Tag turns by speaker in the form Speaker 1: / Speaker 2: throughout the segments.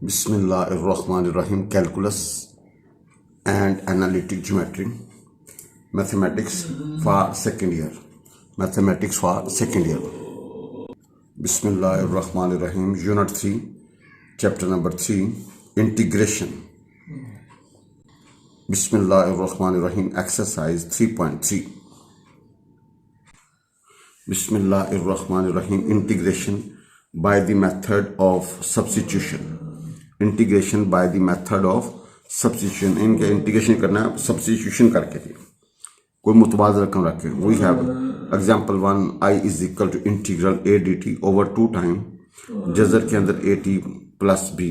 Speaker 1: Bismillahirrahmanirrahim. Calculus and analytic geometry. Mathematics for second year. Mathematics for second year. Bismillahirrahmanirrahim. Unit 3, chapter number 3, integration. Bismillahirrahmanirrahim. Exercise 3.3. Bismillahirrahmanirrahim. Integration by the method of substitution. Integration by the method of substitution. इनके integration करना है substitution करके थी, कोई मुतबादल रकम रख के. We have example 1, I is equal to integral a d t over 2 time जजर के अंदर a t plus b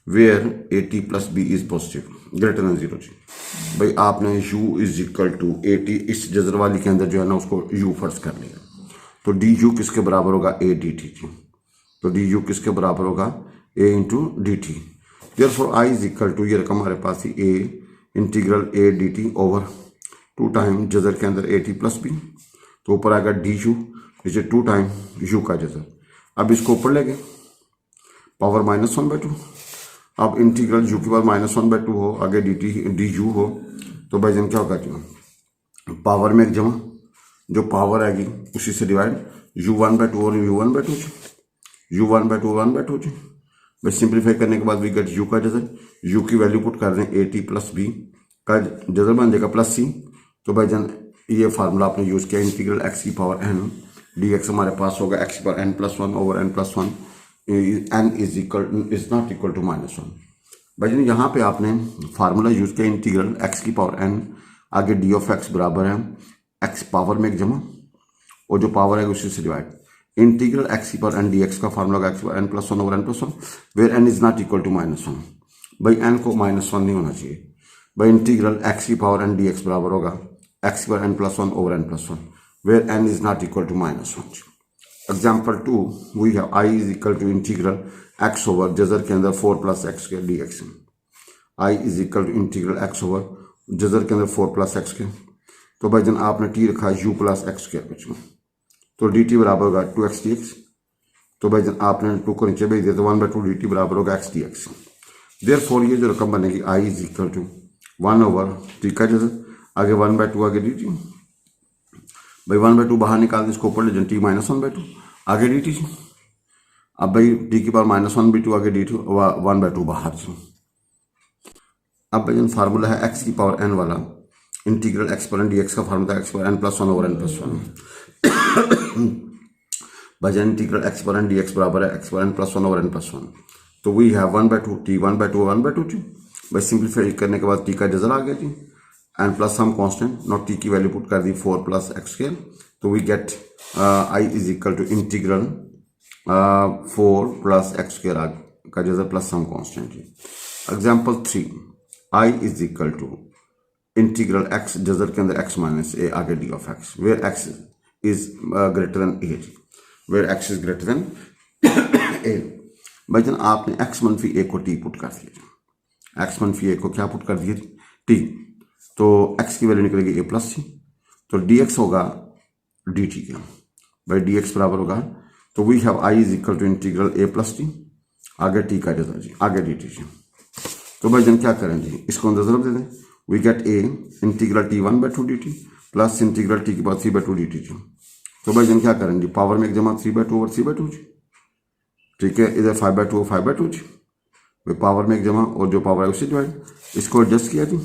Speaker 1: where a t plus b is positive greater than 0 जी. भाई आपने u is equal to a t इस जजर वाली के अंदर जो है ना उसको u फर्ज कर लिया, तो डी यू किसके बराबर होगा ए डी टी जी. तो डी यू किसके बराबर होगा a into D T. Therefore I is equal to, ये रकम हमारे पास ही a integral a D t over 2 time जजर के अंदर a टी प्लस बी, तो ऊपर आएगा डी यू नीचे 2 टाइम u का जजर. अब इसको ऊपर ले गए पावर -1/2. अब इंटीग्रल u के बाद -1/2 हो, आगे डी यू हो, तो भाई जन क्या होगा जी पावर में एक जमा जो पावर आएगी उसी से डिवाइड u1/2 और u1/2 u1/2 1/2 जी. बस सिंप्लीफाई करने के बाद वी गेट u का जजर. u की वैल्यू पुट कर दें ए टी प्लस बी का जजर बन जाएगा प्लस सी. तो भाई जान ये फार्मूला आपने यूज किया इंटीग्रल x की पावर n डी एक्स हमारे पास होगा x की power n+1 over n+1 n is not equal to -1. भाई जान यहाँ पे आपने फार्मूला यूज किया इंटीग्रल x की पावर n आगे डी ऑफ x बराबर है x पावर में एक जमा और जो पावर है उसी से डिवाइड इंटीग्रल x की पावर n dx का फार्मूला होगा x की power n+1 over n+1 where n is not equal to -1. भाई n को -1 नहीं होना चाहिए. भाई इंटीग्रल x की पावर n dx बराबर होगा x की power n+1 over n+1 where n is not equal to -1. Example 2, we have i is equal to integral x over जजर के अंदर 4 + x के dx. i is equal to integral x over जजर के अंदर 4 + x के. तो भाई जन आपने t रखा है u + x के कुछ में, तो डी टी बराबर होगा 2x dx. तो भाई जन आपने 2 को नीचे भेज दिया तो 1/2 डी टी बराबर होगा x dx. देयरफॉर ये जो रकम बनेगी i is equal to 1 over t का जैसे आगे 1/2 आगे डी टी. भाई 1/2 बाहर निकाल दें, इसको ऊपर ले जाए t -1/2 आगे डी टी. अब भाई टी की पावर -1/2 आगे डी टी 1/2 बाहर. अब भाई जन फार्मूला है x की पावर n वाला इंटीग्रल x पर n dx का फार्मूला x पर n+1 ओवर n+1 भाजन इंटीग्रल x पर n dx बराबर है x पर n+1 ओवर n+1. तो वी हैव 1/2 t 1/2 1/2 t. बस सिंप्लीफाई करने के बाद t का जजर आ गया जी and plus some constant not t की वैल्यू पुट कर दी 4 + x के. तो we get i is equal to integral 4 + x² का जजर प्लस सम कांस्टेंट जी. Example 3, i is equal to integral x जजर के अंदर x - a आगे d of x where x is greater than a, where x is greater than a. भाई जन आपने x - a को t पुट कर दिया. x - a को क्या पुट कर दिया t, तो x की वैल्यू निकलेगी a + c. तो dx होगा dt का. भाई dx बराबर होगा, तो we have i is equal to integral a + t आगे t का जजर जी आगे dt जी. तो भाई जन क्या करें जी इसको अंदर जरूर दे दें. We get a integral t 1/2 dt plus integral t की पावर 3/2 dt जी. तो भाई जन क्या करेंगे पावर में एक जमा 3/2 ओवर 3/2 जी. ठीक है, इधर 5/2 और 5/2 जी. भाई पावर में एक जमा और जो पावर है उसे डिवाइड, इसको एडजस्ट किया जी.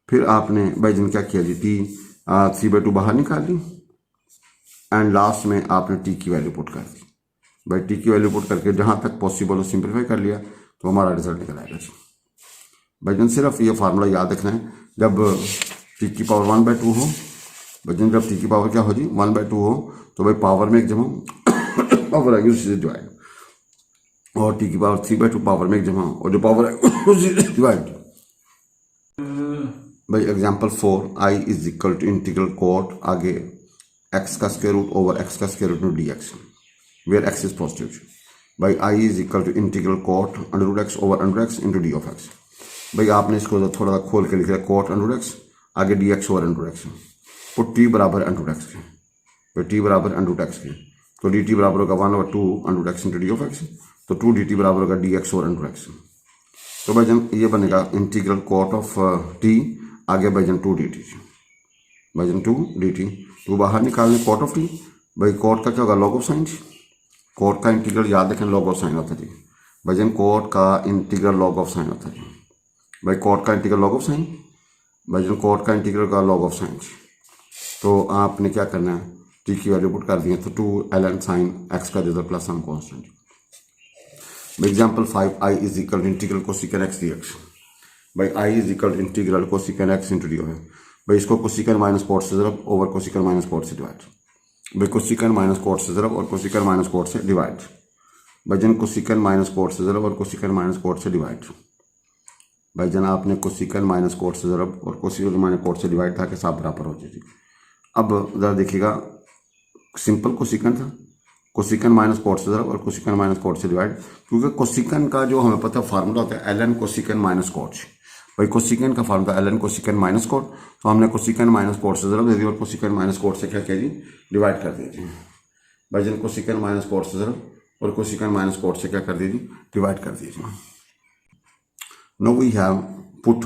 Speaker 1: फिर आपने भाई जन क्या किया जी t 3/2 बाहर निकाल ली एंड लास्ट में आपने t की वैल्यू पुट कर दी. भाई t की वैल्यू पुट करके जहां तक पॉसिबल हो सिंप्लीफाई कर लिया तो हमारा रिजल्ट निकल आएगा जी. भाई जन सिर्फ ये फार्मूला याद रखना है, जब t की पावर 1/2 हो, बजन जब t की पावर क्या हो जी 1/2 हो, तो भाई पावर में एक जमा पावर आएगी उसी से डिवाइड, और t की पावर 3/2 पावर में एक जमा और जो पावर है उसी से डिवाइड. भाई example 4, i is equal to integral cot आगे x का स्क्वायर रूट ओवर x का square root dx where x is positive. भाई i is equal to integral cot √x ओवर √x into d of x. भाई आपने इसको थोड़ा खोल के लिख लिया कोट √x आगे dx ओवर √x और t बराबर √x के. t बराबर √x के, तो dt बराबर होगा 1/2 √x into d of x. तो 2 dt बराबर होगा dx और अंडर एक्स। तो भाईजान ये बनेगा इंटीग्रल कॉट ऑफ t, आगे भाईजान 2 dt, भाईजान 2 dt, तो बाहर निकालने कॉट ऑफ t, भाई कॉट का क्या होगा लॉग ऑफ साइन, कॉट का इंटीग्रल याद रखें लॉग ऑफ साइन होता है जी, भाईजान कॉट का इंटीग्रल लॉग ऑफ साइन होता है, भाई कॉट का इंटीग्रल लॉग ऑफ साइन, भाईजान कॉट का इंटीग्रल का लॉग ऑफ साइन। तो आपने क्या करना है, टी की वैल्यू पुट कर दी है, तो 2 ln साइन एक्स का result plus some constant. Example 5 i is equal integral cosecant x d x, भाई i is equal integral cosecant x into d है, भाई इसको कोसिकन माइनस कॉट से ज़रब ओवर कोसिकन माइनस कॉट से divide, भाई cosecant minus cot से ज़रब और कोसिकन माइनस कॉट से डिवाइड, भाईजान कोसिकन माइनस कॉट से ज़रब और कोसिकन माइनस कॉट से डिवाइड, भाईजान आपने कोसिकन माइनस कॉट से ज़रब और कोसिकन माइनस कॉट से डिवाइड था कि सब बराबर हो जाएगी। अब ज़रा देखिएगा, सिंपल कोसिकन था, कोसिकन माइनस कॉट से ज़रब और कोसिकन माइनस कॉट से डिवाइड, क्योंकि कोसिकन का जो हमें पता फार्मूला होता है ln कोसिकन माइनस कॉट, भाई कोसिकन का formula ln cosec minus cot, तो हमने कोसिकन माइनस कॉट से ज़रब दे दी और कोसिकन माइनस कॉट से क्या किया जी डिवाइड कर दिया, भाईजान कोसिकन माइनस कॉट से ज़रब और कोसिकन माइनस कॉट से क्या कर दीजिए डिवाइड कर दीजिए। Now we have put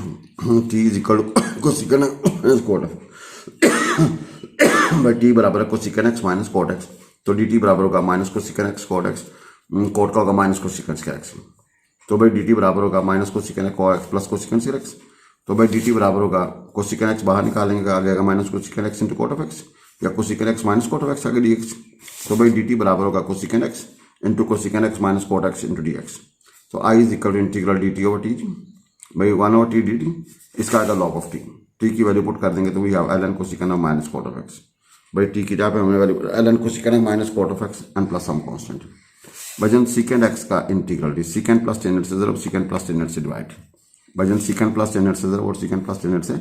Speaker 1: t is equal cosec minus cot, भाई t बराबर है cosec x minus cot x, तो dt बराबर होगा minus कोसिकन x cot x, cot का होगा माइनस कोसिकन एक्स, तो भाई dt बराबर होगा माइनस कोसिकन एक्स प्लस कोसिकन एक्स, तो भाई dt बराबर होगा कोसिकन एक्स बाहर निकालेंगे आ जाएगा minus कोसिकन x into cot of x, या cosecant x minus cot of x आगे dx, तो भाई dt बराबर होगा cosecant x into cosecant x minus cot x into dx, तो i is equal to integral dt over t, भाई 1/t dt, इसका आएगा लॉग ऑफ t की वैल्यू पुट कर देंगे तो we have ln कोसिकन of minus cot of x, भाई t की जगह पे हमने value ln कोसिकन of minus cot of x and plus some constant, भाईजान सीकेंड एक्स का integral d secant plus tan से ज़रब सीकेंड प्लस टेन से डिवाइड, भाईजान सीकेंड प्लस टेन से ज़रब और सीकेंड प्लस टेन से,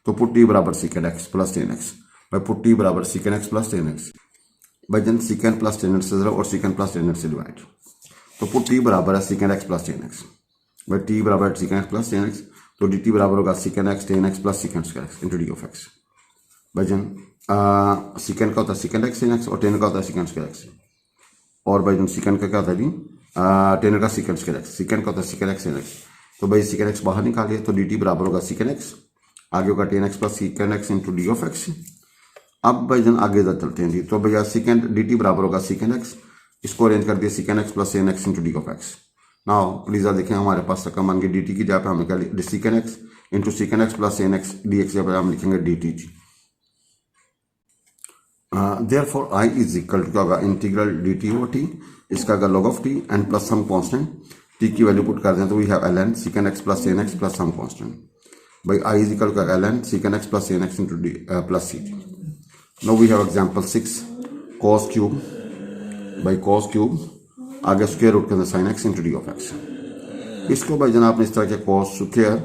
Speaker 1: तो पुट टी बराबर सीकेंड एक्स प्लस टेन एक्स, भाई पुट टी बराबर सीकेंड एक्स प्लस टेन एक्स, भाईजान सीकेंड प्लस टेन से ज़रब और सीकेंड प्लस टेन से डिवाइड, तो पुट टी बराबर है सीकेंड एक्स प्लस टेन एक्स, भाई टी बराबर है सीकेंड एक्स प्लस टेन एक्स, तो डी टी बराबर होगा सीकेंड x ten x plus सीकेंड x into d of x, भाईजान सीकेंड का होता है सीकेंड एक्स टेन एक्स और टेन का होता है सीकेंड स्क्वायर एक्स, और भाईजान सीकेंड का क्या होता है जी टेन का सीकेंड स्क्वायर एक्स, सीकेंड का होता है सीकेंड एक्स टेन एक्स, तो भाई सीकेंड एक्स बाहर निकालिए तो डी टी बराबर होगा सीकेंड एक्स, आगे होगा ten x plus सीकेंड x into d of x. अब भाईजान आगे इधर चलते हैं जी, तो भैया सीकेंड डी टी बराबर होगा सीकेंड एक्स, इसको अरेंज कर दिया सीकेंड x plus tan x into d of x. Now please देखें हमारे पास रकम मान के डी टी की जगह पे हमें क्या secant x into secant x plus tan x d x जगह पे हम लिखेंगे डी टी जी। Therefore i is equal to क्या होगा integral d t over t, इसका अगर log of t and plus some constant, t की वैल्यू पुट कर दें तो we have ln secant x plus tan x plus some constant, भाई i is equal to ln secant x plus tan x into d plus c t. Now we have example 6 cos cube, भाई cos cube आगे square root के अंदर sin x into d of x, इसको भाई जनाब आपने इस तरह के cos square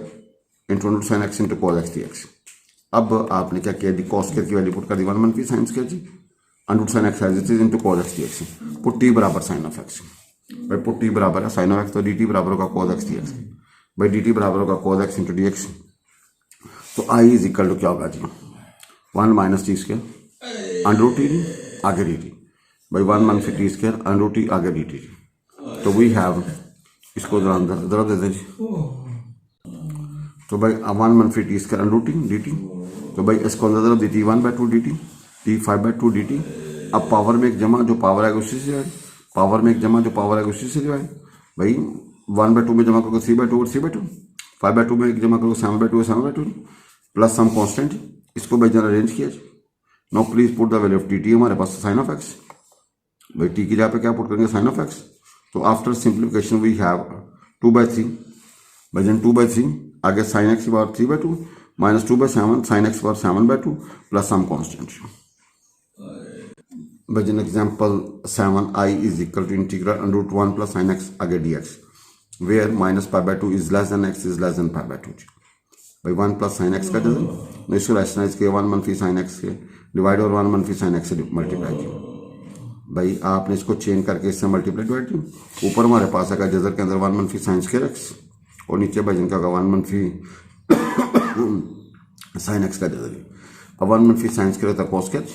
Speaker 1: into root sin x into cos x dx। अब आपने क्या किया दी cos स्क्वायर की वैल्यू पुट कर दी 1 मनफी sin स्क्वायर जी under sin x as it is into cos x dx, put t बराबर sin ऑफ x, भाई पुट t बराबर है sin ऑफ x, तो dt बराबर होगा cos x dx, भाई dt बराबर होगा cos x इंटू dx, तो i इज इक्वल टू क्या होगा जी 1 minus t square under root t आगे dt, भाई 1 मनफी t square under root t आगे dt, तो वी हैव इसको जरा दे दें जी, तो भाई 1 मनफी t square under root t d t, तो भाई इसको अंदर दी t 1/2 d t t 5/2 d t. अब पावर में एक जमा जो पावर है उसी से डिवाइड, पावर में एक जमा जो पावर है उसी से डिवाइड, भाई 1/2 में जमा करोगे 3/2 और 3/2, 5/2 में एक जमा करोगे 7/2 7/2 प्लस सम कांस्टेंट, इसको भाई जरा अरेंज किया। Now please put the value of t t, हमारे पास साइन ऑफ एक्स, भाई टी की जगह पे क्या पुट करेंगे साइन ऑफ एक्स, तो आफ्टर सिंप्लीफिकेशन वी हैव 2/3, भाई 2/3 आगे साइन एक्स की power 3/2 minus 2/7 sine x power 7/2 plus some constant. भाई example 7 i is equal to integral under root 1 plus sine x आगे dx where minus π/2 is less than x is less than π/2, भाई 1 plus sine x का जजन इसको rationalise किया 1 मनफी sine x के divide और 1 मनफी साइन एक्स से मल्टीप्लाई किया, भाई आपने इसको चेंज करके इससे मल्टीप्लाई डिवाइड किया, ऊपर हमारे पास आएगा जजर के अंदर 1 मनफी साइन स्क्वायर एक्स और नीचे भाई जिनका होगा 1 मनफी साइन एक्स का जजर, अब 1 मनफी साइन स्क्वायर होता है cos स्क्वायर,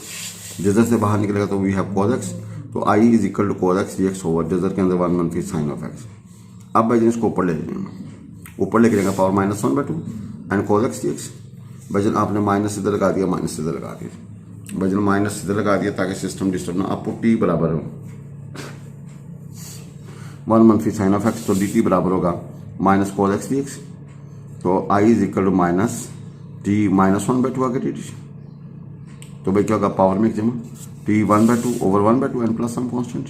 Speaker 1: जजर से बाहर निकलेगा तो वी हैव cos एक्स, तो i is equal to cos x d x over जजर के अंदर 1 मनफी साइन ऑफ एक्स। अब भाई इसको ऊपर ले जाएंगे, ऊपर लेके जाएंगे power -1/2 and cos x d x. Bhaijaan आपने माइनस इधर लगा दिया, माइनस इधर लगा दिया, भाईजन माइनस इधर लगा दिया ताकि सिस्टम डिस्टर्ब ना। आपको टी बराबर हो 1 मनफी साइन ऑफ एक्स, तो डी टी बराबर होगा minus cos x d x. तो i is equal to minus t -1/2 आगे डी टी। तो भाई क्या होगा पावर में जमा t 1/2 over 1/2 and plus some constant.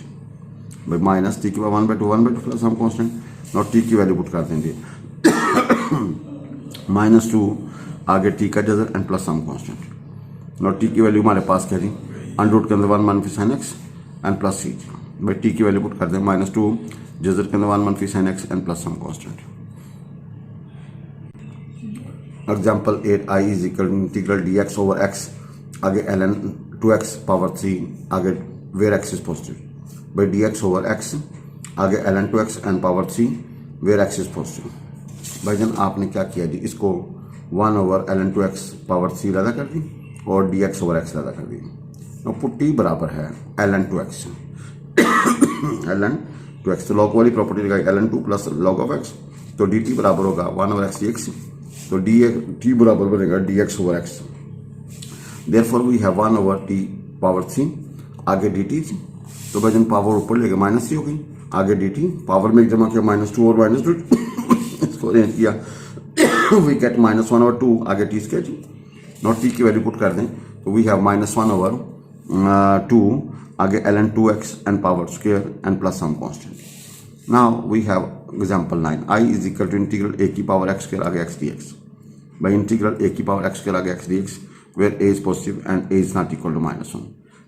Speaker 1: भाई माइनस टी की power 1/2 plus some constant. Not t की वैल्यू पुट कर देंगे -2 आगे टी का जजर and plus some constant. Not t की वैल्यू हमारे पास क्या थी अंडर के अंदर 1 मनफी sine x and plus c. भाई टी की वैल्यू पुट कर दें -2 जजर के अंदर 1 मनफी sine x and plus some constant. Example 8 I is equal integral d x over x आगे ln 2x पावर 3 आगे वेयर x इज पॉजिटिव। भाई डी एक्स ओवर एक्स आगे ln 2x and power 3 where x is positive. भाईजान आपने क्या किया जी, इसको 1 ओवर ln 2x पावर 3 रद्दा कर दी और डी एक्स ओवर एक्स रद्दा कर दी। पुट्टी बराबर है ln 2x ln 2x। तो लॉग वाली प्रॉपर्टी लगाई ln 2 plus log of x, तो डी टी बराबर होगा 1 ओवर एक्स डी एक्स। तो डी टी बराबर बनेगा D x over x. Therefore we have 1 over t power 3 आगे डी टी। तो भाईजन पावर ऊपर लेके -3 हो गई, आगे डी टी पावर में जमा किया -2 और -2 इसको अरेंज किया वी गेट -1 over 2 आगे टी स्क्वायर जी। नॉट टी की वैल्यू पुट कर दें तो वी हैव -1 over 2 आगे ln 2x and power square and plus some constant. Now we have example 9 i is equal to integral a की power x square आगे x dx। बाई इंटीग्रल a की पावर x स्क्वायर आगे x dx where a is positive and a is not equal to -1,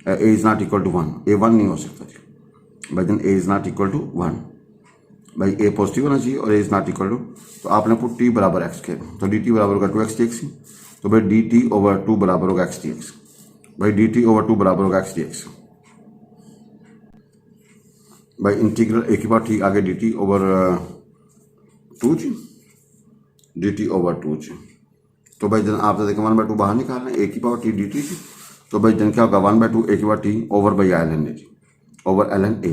Speaker 1: a is not equal to 1, a 1 नहीं हो सकता जी। भाई then a is not equal to 1, भाई a पॉजिटिव होना चाहिए और a is not equal to, तो आपने पुट t बराबर x के, तो dt बराबर होगा 2x dx। तो भाई dt ओवर 2 बराबर होगा x dx। भाई dt ओवर 2 बराबर होगा x dx। भाई इंटीग्रल a की पावर t आगे dt ओवर 2 जी, dt ओवर 2 जी। तो भाई जन आप देखें 1/2 बाहर निकाल रहे हैं a की पावर टी डी टी जी। तो भाई जन क्या होगा 1/2 a की पावर टी ओवर बाई ln जी ओवर ln a।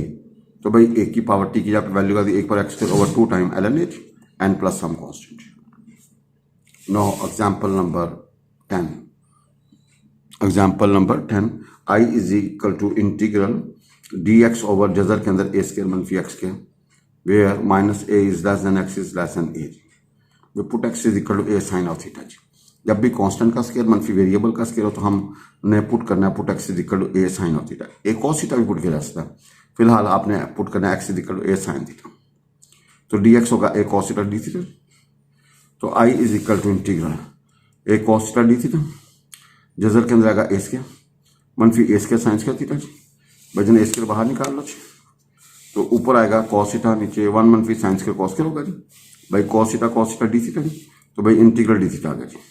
Speaker 1: तो भाई a की पावर टी की आपकी वैल्यू का दी 1 पर x square over 2 time ln h and plus some constant. No example number 10। Example number 10 i is equal to integral dx over जजर के अंदर a स्क्वायर मनफी x के where -a is less than x is less than a। We put x is equal to a sine of theta जी। जब भी constant का square मनफी वेरिएबल का स्केयर हो तो हमने पुट करना है put x is equal to a sine of theta. a cos theta भी पुट किया जा सकता है, फिलहाल आपने पुट करना है x is equal to a sine theta. तो dx होगा a cos theta d theta. तो i is equal to integral a cos theta d theta जजर के अंदर आएगा a स्केयर मनफी a square sine square theta जी। भजन a स्केयर बाहर निकाल लो जी, तो ऊपर आएगा cos थीटा, नीचे 1 मनफी साइन स्केयर cos स्केयर होगा जी। भाई cos थीटा डी थीटा जी। तो भाई इंटीग्रल डी थीटा आ गया जी।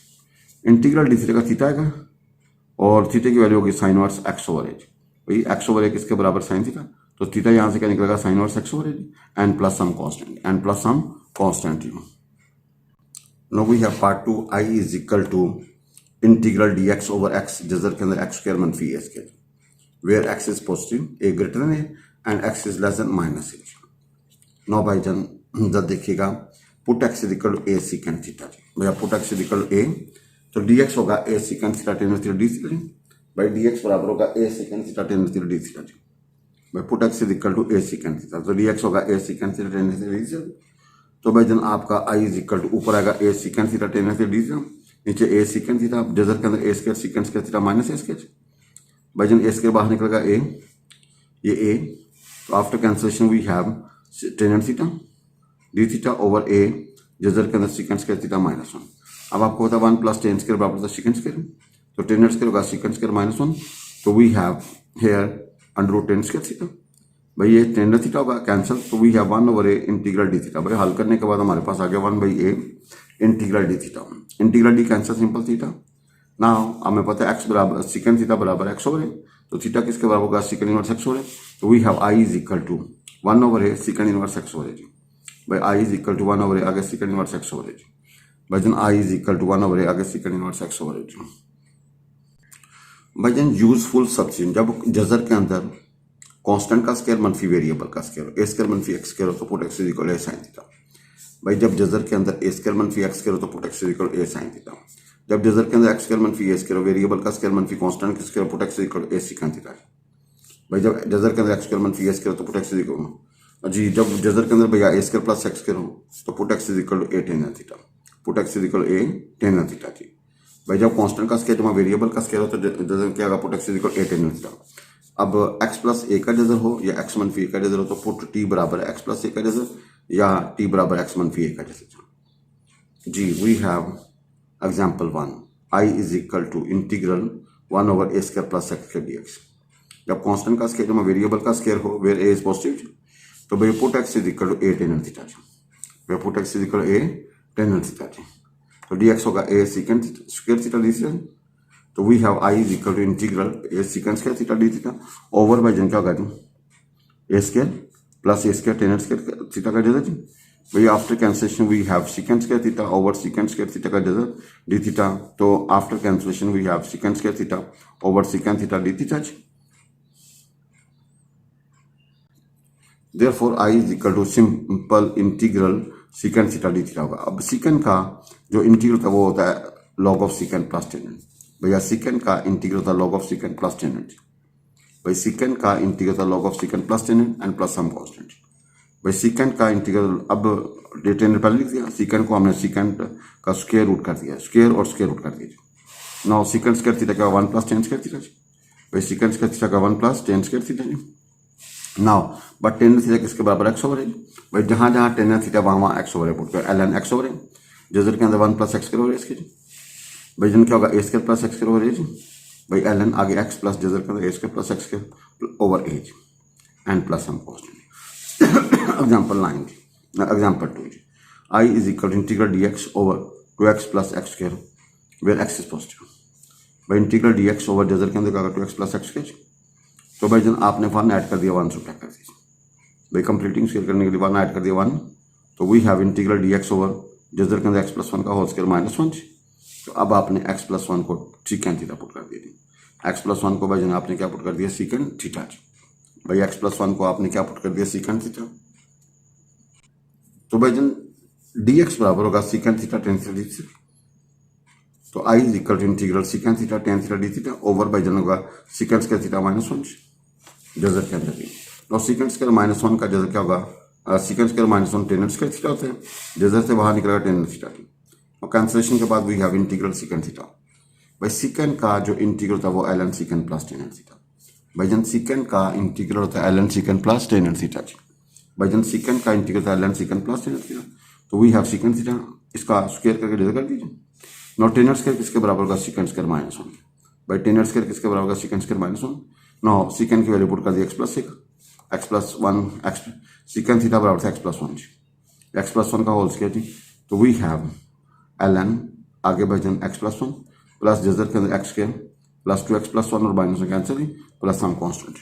Speaker 1: इंटीग्रल डी थीटा का थीटा आएगा और थीटा की वैल्यू होगी sine inverse x over h. भाई एक्स ओवर ए किसके बराबर साइन थीटा, तो थीटा यहाँ से क्या निकलेगा sine inverse x over h and plus some constant no we have part 2 i is equal to integral dx over x जजर के अंदर x स्क्वायर मनफी a square where x is positive a greater than a and x is less than -a। No भाई जन जब देखिएगा put x is equal to a secant theta जी। भैया put x is equal to a, तो dx होगा a secant theta tan theta d theta जी। भाई dx बराबर होगा a secant theta tan theta d theta जी। भाई put x is equal to a secant theta, तो dx होगा a secant theta tan theta d theta. तो भाई जन आपका i इज इक्वल टू ऊपर आएगा a secant theta tan theta d theta, नीचे a सीकेंट थीटा जजर के अंदर a square secant square theta minus a square. भाई जन a स्क्वायर बाहर निकलेगा a, ये a, तो after cancellation we have tan theta d theta over a जजर के अंदर सीकेंट स्क्वायर थीटा -1। अब आपको पता 1 प्लस टेन स्क्वायर बराबर था सीकेंट स्क्वायर, तो टेन स्क्वायर होगा सीकेंट स्क्वायर -1। तो we have here under root tan square theta. भाई ये टेन थीटा होगा कैंसिल, तो we have 1 over a integral d theta. भाई हल करने के बाद हमारे पास आ गया 1/a integral d theta. Integral d cancel simple theta. ना हमें पता है x बराबर सीकेंट थीटा बराबर x ओवर a, तो थीटा किसके बराबर होगा secant inverse x over a। तो we have i is equal to 1 over a secant inverse x over a जी। भाई i is equal to 1 over a आगे secant inverse x over a जी। भाईजन i is equal to 1 over a आगे secant inverse x over a जी। भाईजन useful substitution, जब जजर के अंदर कांस्टेंट का स्क्वायर मनफी वेरिएबल का स्क्वायर, ए स्क्वायर मनफी एक्स स्क्वायर हो तो put x is equal A sine theta. भाई जब जजर के अंदर ए स्क्वायर मनफी एक्स स्क्वायर हो तो put x is equal A sine theta. जब जजर के अंदर एक्स स्क्वायर मनफी ए स्क्वायर वेरिएबल का स्क्वायर मनफी कांस्टेंट का square put x is equal A second theta. भाई जब जजर के अंदर एक्स स्क्वायर मनफी ए स्क्वायर तो पुट एक्स इज इक्वल जी, जब जजर के अंदर भैया a square plus x square हो तो put x is equal a tan theta, put x is equal a tan theta जी। भाई जब कांस्टेंट का स्क्वायर जमा वेरिएबल का स्क्वायर हो तो जजर क्या होगा, put x is equal a tan theta. अब x प्लस ए का जजर हो या x मनफी ए का जजर हो तो पुट t बराबर है x प्लस ए का जजर या t बराबर x मनफी ए का जजर जी। We have example 1, i is equal to integral 1 over a square plus x square dx। जब कांस्टेंट का स्क्वायर जमा वेरिएबल का स्क्वायर हो वेयर ए इज पॉजिटिव तो भाई put x is equal to a tan theta जी। भाई put x is equal a tan theta जी, तो dx होगा a second square theta d theta. तो we have i is equal to integral a second square theta d theta over बाई जन क्या होगा जी, a square plus a square tan square theta का जजर जी। भाई after cancellation we have secant square theta over secant square theta का जजर डी थीटा। तो after cancellation we have secant square theta over secant theta d theta जी। Therefore I is equal to simple integral second theta d theta होगा। अब second का जो integral था वो होता है log of secant plus tan. भैया सेकंड का इंटीग्रल होता है log of secant plus tan. भाई सेकंड का इंटीग्रल होता है log of secant plus tan and plus some constant. भाई सेकंड का इंटीग्रल अब टेन पहले लिख दिया, सेकंड को हमने सेकंड का स्क्वायर रूट कर दिया, स्क्वायर और स्क्वायर रूट कर दिया। नाउ सेकंड स्क्वायर थीटा का 1 प्लस टेन स्क्वायर थीटा जी। भाई सेकंड स्क्वायर थीटा का 1 प्लस टेन स्क्वायर थीटा जी। नाउ बट टेन थीटा किसके बराबर एक्स ओवर है। भाई जहां जहां टेन थीटा वहां एक्स ओवर है, पुट कर ln एक्स ओवर है। जजर के अंदर 1 प्लस एक्स स्क्वायर ओवर है इसके जी। भाई जन क्या होगा a square plus x square over a जी। भाई ln आगे एक्स प्लस जजर के अंदर a square plus x square over a जी and plus some constant. Example 9 जी, एग्जांपल 2 जी, i is equal integral dx over 2x plus x square where x is positive. भाई इंटीग्रल dx ओवर जजर के अंदर क्या होगा 2x प्लस एक्स स्क्वायर। तो भाई जन आपने 1 ऐड कर दिया 1 सुबट्रैक्ट कर दीजिए। भाई कंप्लीटिंग स्क्वायर करने के लिए 1 ऐड कर दिया 1, तो we have integral dx over जजर के अंदर x प्लस 1 का होल स्क्वायर माइनस 1। तो अब आपने x प्लस 1 को सेकंड थीटा पुट कर दिया। x प्लस 1 को भाई जन आपने क्या पुट कर दिया, सेकंड थीटा। भाई x प्लस 1 को आपने क्या पुट कर दिया, सेकंड थीटा। तो भाई जन dx बराबर होगा secant theta tan theta d theta. तो i is equal to integral second theta tan theta d theta over बाई जन होगा सेकंड स्क्वायर थीटा माइनस 1 जजर के अंदर भी। और सेकंड स्क्वायर माइनस 1 का जजर क्या होगा, second square minus 1 ten square theta होता है, जजर से बाहर निकलेगा टेन थीटा। और कैंसिलेशन के बाद we have integral second theta. भाई सेकंड का जो इंटीग्रल था वो ln second plus tan theta. भाई जन सेकंड का इंटीग्रल होता है ln second plus tan theta जी। भाई जन सेकंड का इंटीग्रल था ln second plus tan theta. तो वी हैव सेकंड थीटा, इसका स्क्वायर करके जजर कर दीजिए। नौ टेन स्क्वायर किसके बराबर होगा, सेकंड स्क्वायर माइनस 1। भाई टेन स्क्वायर किसके बराबर होगा, second square minus 1। Now second की वैल्यू पुट कर दी x plus 1, x plus 1 x second theta बराबर था एक्स प्लस 1 जी, एक्स प्लस 1 का होल स्क्वायर जी। तो वी हैव ln आगे भाईजान एक्स प्लस 1 प्लस जजर के अंदर x square plus 2x plus 1 और minus 1 cancel plus some constant.